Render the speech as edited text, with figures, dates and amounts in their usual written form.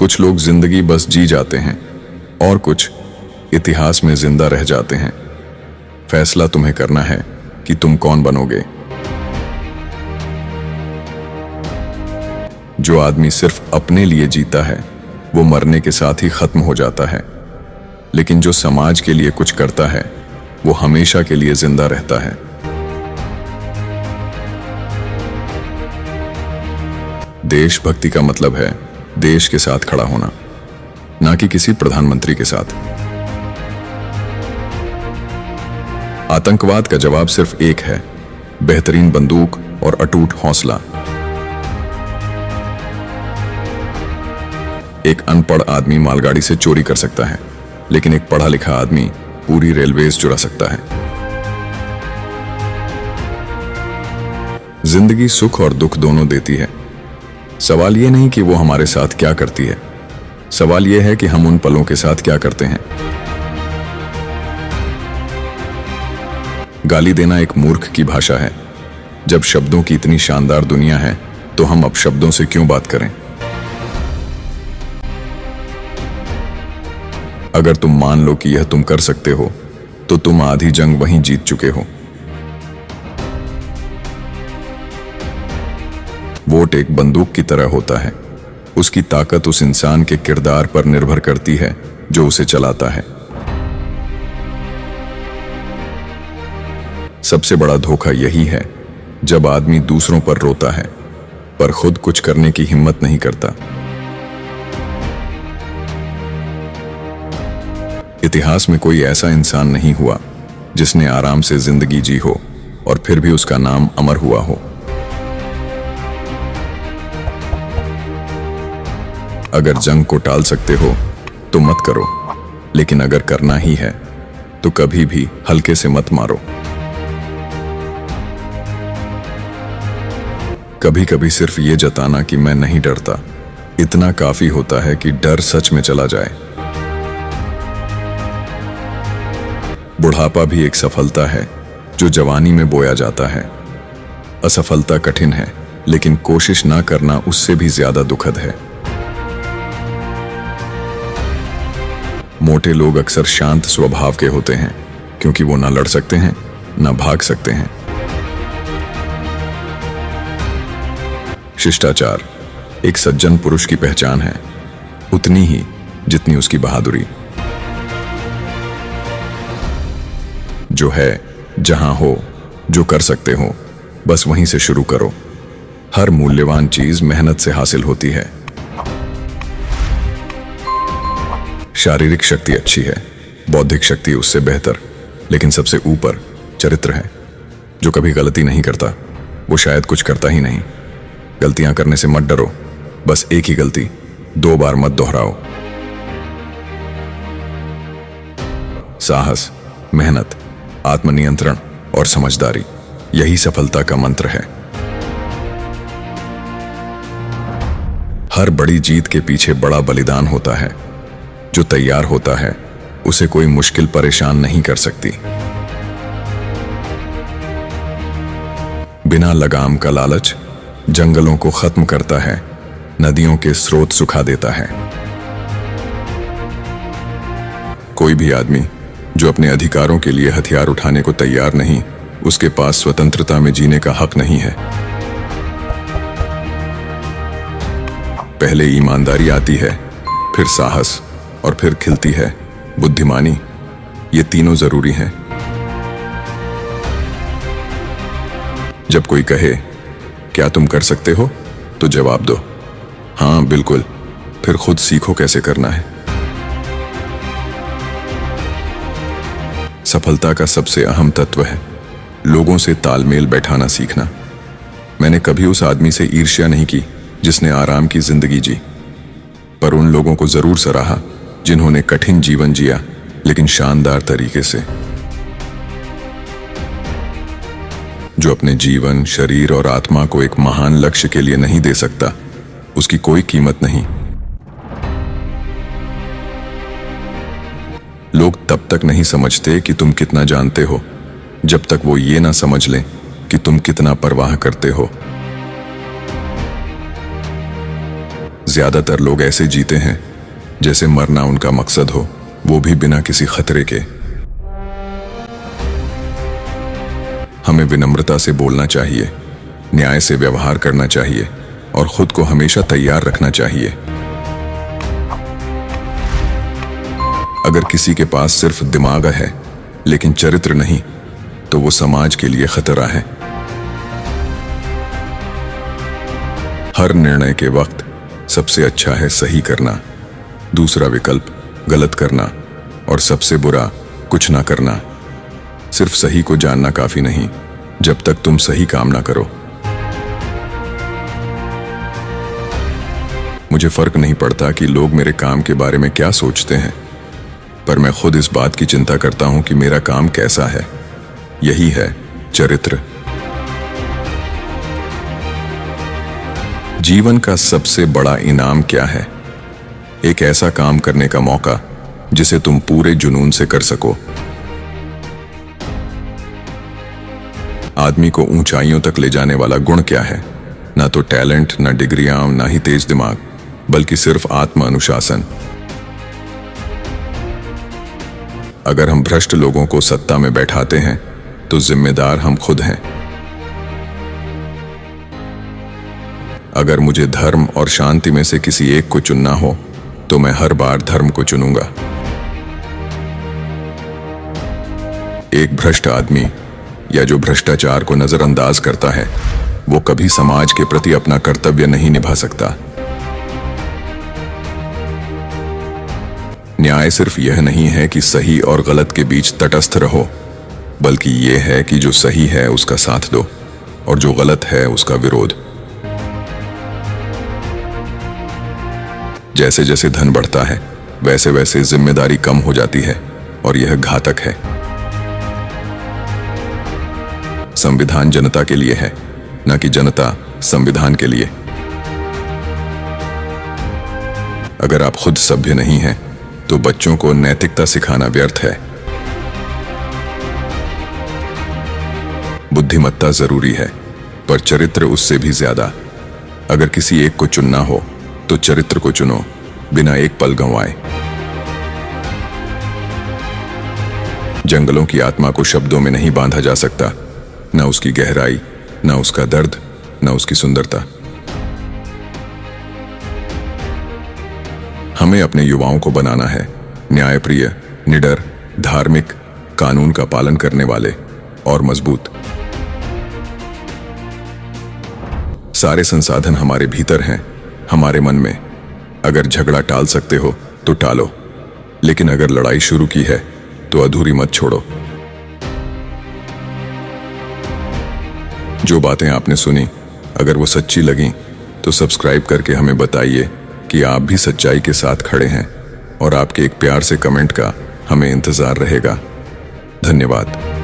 कुछ लोग जिंदगी बस जी जाते हैं और कुछ इतिहास में जिंदा रह जाते हैं। फैसला तुम्हें करना है कि तुम कौन बनोगे। जो आदमी सिर्फ अपने लिए जीता है वो मरने के साथ ही खत्म हो जाता है, लेकिन जो समाज के लिए कुछ करता है वो हमेशा के लिए जिंदा रहता है। देशभक्ति का मतलब है देश के साथ खड़ा होना, ना कि किसी प्रधानमंत्री के साथ। आतंकवाद का जवाब सिर्फ एक है, बेहतरीन बंदूक और अटूट हौसला। एक अनपढ़ आदमी मालगाड़ी से चोरी कर सकता है, लेकिन एक पढ़ा लिखा आदमी पूरी रेलवेज चुरा सकता है। जिंदगी सुख और दुख दोनों देती है। सवाल यह नहीं कि वो हमारे साथ क्या करती है, सवाल यह है कि हम उन पलों के साथ क्या करते हैं। गाली देना एक मूर्ख की भाषा है। जब शब्दों की इतनी शानदार दुनिया है तो हम अब शब्दों से क्यों बात करें। अगर तुम मान लो कि यह तुम कर सकते हो तो तुम आधी जंग वहीं जीत चुके हो। वोट एक बंदूक की तरह होता है। उसकी ताकत उस इंसान के किरदार पर निर्भर करती है जो उसे चलाता है। सबसे बड़ा धोखा यही है जब आदमी दूसरों पर रोता है पर खुद कुछ करने की हिम्मत नहीं करता। इतिहास में कोई ऐसा इंसान नहीं हुआ जिसने आराम से जिंदगी जी हो और फिर भी उसका नाम अमर हुआ हो। अगर जंग को टाल सकते हो तो मत करो, लेकिन अगर करना ही है तो कभी भी हल्के से मत मारो। कभी कभी सिर्फ ये जताना कि मैं नहीं डरता, इतना काफी होता है कि डर सच में चला जाए। बुढ़ापा भी एक सफलता है जो जवानी में बोया जाता है। असफलता कठिन है, लेकिन कोशिश ना करना उससे भी ज्यादा दुखद है। मोटे लोग अक्सर शांत स्वभाव के होते हैं क्योंकि वो ना लड़ सकते हैं ना भाग सकते हैं। शिष्टाचार एक सज्जन पुरुष की पहचान है, उतनी ही जितनी उसकी बहादुरी। जो है, जहां हो, जो कर सकते हो, बस वहीं से शुरू करो। हर मूल्यवान चीज मेहनत से हासिल होती है। शारीरिक शक्ति अच्छी है, बौद्धिक शक्ति उससे बेहतर, लेकिन सबसे ऊपर चरित्र है। जो कभी गलती नहीं करता वो शायद कुछ करता ही नहीं। गलतियां करने से मत डरो, बस एक ही गलती 2 बार मत दोहराओ। साहस, मेहनत, आत्मनियंत्रण और समझदारी, यही सफलता का मंत्र है। हर बड़ी जीत के पीछे बड़ा बलिदान होता है। जो तैयार होता है उसे कोई मुश्किल परेशान नहीं कर सकती। बिना लगाम का लालच जंगलों को खत्म करता है, नदियों के स्रोत सुखा देता है। कोई भी आदमी जो अपने अधिकारों के लिए हथियार उठाने को तैयार नहीं, उसके पास स्वतंत्रता में जीने का हक नहीं है। पहले ईमानदारी आती है, फिर साहस और फिर खिलती है बुद्धिमानी। ये तीनों जरूरी हैं। जब कोई कहे क्या तुम कर सकते हो, तो जवाब दो हाँ बिल्कुल, फिर खुद सीखो कैसे करना है। सफलता का सबसे अहम तत्व है लोगों से तालमेल बैठाना सीखना। मैंने कभी उस आदमी से ईर्ष्या नहीं की जिसने आराम की जिंदगी जी, पर उन लोगों को जरूर सराहा जिन्होंने कठिन जीवन जिया लेकिन शानदार तरीके से। जो अपने जीवन, शरीर और आत्मा को एक महान लक्ष्य के लिए नहीं दे सकता, उसकी कोई कीमत नहीं। लोग तब तक नहीं समझते कि तुम कितना जानते हो जब तक वो ये ना समझ लें कि तुम कितना परवाह करते हो। ज्यादातर लोग ऐसे जीते हैं जैसे मरना उनका मकसद हो, वो भी बिना किसी खतरे के। हमें विनम्रता से बोलना चाहिए, न्याय से व्यवहार करना चाहिए और खुद को हमेशा तैयार रखना चाहिए। अगर किसी के पास सिर्फ दिमाग है लेकिन चरित्र नहीं, तो वो समाज के लिए खतरा है। हर निर्णय के वक्त सबसे अच्छा है सही करना, दूसरा विकल्प गलत करना और सबसे बुरा कुछ ना करना। सिर्फ सही को जानना काफी नहीं जब तक तुम सही काम ना करो। मुझे फर्क नहीं पड़ता कि लोग मेरे काम के बारे में क्या सोचते हैं, पर मैं खुद इस बात की चिंता करता हूं कि मेरा काम कैसा है। यही है चरित्र। जीवन का सबसे बड़ा इनाम क्या है? एक ऐसा काम करने का मौका जिसे तुम पूरे जुनून से कर सको। आदमी को ऊंचाइयों तक ले जाने वाला गुण क्या है? ना तो टैलेंट, ना डिग्रियां, ना ही तेज दिमाग, बल्कि सिर्फ आत्म अनुशासन। अगर हम भ्रष्ट लोगों को सत्ता में बैठाते हैं तो जिम्मेदार हम खुद हैं। अगर मुझे धर्म और शांति में से किसी एक को चुनना हो तो मैं हर बार धर्म को चुनूंगा। एक भ्रष्ट आदमी या जो भ्रष्टाचार को नजरअंदाज करता है, वो कभी समाज के प्रति अपना कर्तव्य नहीं निभा सकता। न्याय सिर्फ यह नहीं है कि सही और गलत के बीच तटस्थ रहो, बल्कि यह है कि जो सही है उसका साथ दो और जो गलत है उसका विरोध। जैसे जैसे धन बढ़ता है वैसे वैसे जिम्मेदारी कम हो जाती है और यह घातक है। संविधान जनता के लिए है, न कि जनता संविधान के लिए। अगर आप खुद सभ्य नहीं हैं तो बच्चों को नैतिकता सिखाना व्यर्थ है। बुद्धिमत्ता जरूरी है, पर चरित्र उससे भी ज्यादा। अगर किसी एक को चुनना हो तो चरित्र को चुनो, बिना एक पल गंवाए। जंगलों की आत्मा को शब्दों में नहीं बांधा जा सकता, न उसकी गहराई, न उसका दर्द, न उसकी सुंदरता। हमें अपने युवाओं को बनाना है न्यायप्रिय, निडर, धार्मिक, कानून का पालन करने वाले और मजबूत। सारे संसाधन हमारे भीतर हैं, हमारे मन में। अगर झगड़ा टाल सकते हो तो टालो, लेकिन अगर लड़ाई शुरू की है तो अधूरी मत छोड़ो। जो बातें आपने सुनी, अगर वो सच्ची लगी तो सब्सक्राइब करके हमें बताइए कि आप भी सच्चाई के साथ खड़े हैं, और आपके एक प्यार से कमेंट का हमें इंतजार रहेगा। धन्यवाद।